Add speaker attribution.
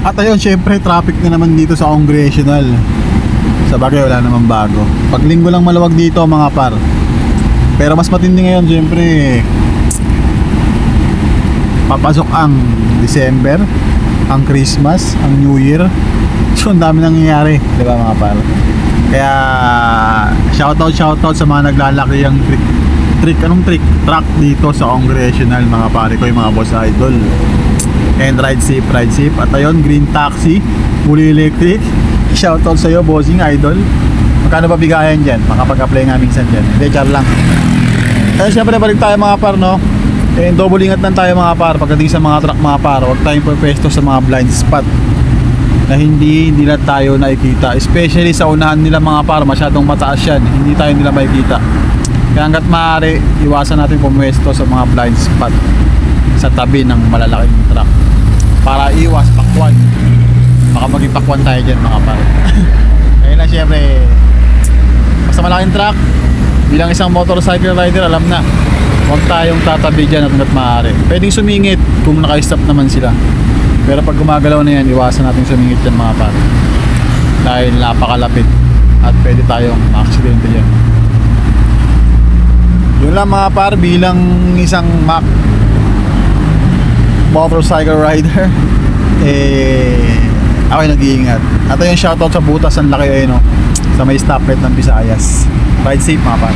Speaker 1: At ayun, syempre traffic na naman dito sa Congressional. Sa bagay wala namang bago. Pag linggo lang malawag dito mga par. Pero mas matindi ngayon, syempre papasok ang December, ang Christmas, ang New Year. So ang dami nangyayari, di ba mga par? Kaya shoutout sa mga naglalaki ang truck dito sa Congressional mga pare ko, yung mga boss idol. And ride safe. At ayun, green taxi, fully electric. Shoutout sa iyo, bossing idol. Magkano ba bigayan dyan? Makapag-apply nga minsan dyan. Hindi, char lang. Kaya syempre balik tayo mga par, no? And double ingat lang tayo mga par. Pagdating sa mga truck mga par, huwag tayong pwesto sa mga blind spot na hindi nila tayo nakikita. Especially sa unahan nila mga par, masyadong mataas yan. Hindi tayo nila makikita. Kaya hanggat maaari, iwasan natin pumwesto sa mga blind spot sa tabi ng malalaking truck para iwas pakwan. Baka maging pakwan tayo dyan mga par. Kaya lang syempre, basta malaking truck, bilang isang motorcycle rider, alam na, huwag tayong tatabi dyan at hanggat maaari. Pwedeng sumingit kung naka-stop naman sila. Pero pag gumagalaw na yan, iwasan natin sumingit dyan mga par. Dahil napakalapit at pwede tayong ma-aksidente dyan. Yun lang mga par, bilang isang motorcycle rider, ako'y nag-iingat. At ayun, shoutout sa butas, ang laki ayun, no? Sa may stoplight ng Visayas. Ride safe mga par.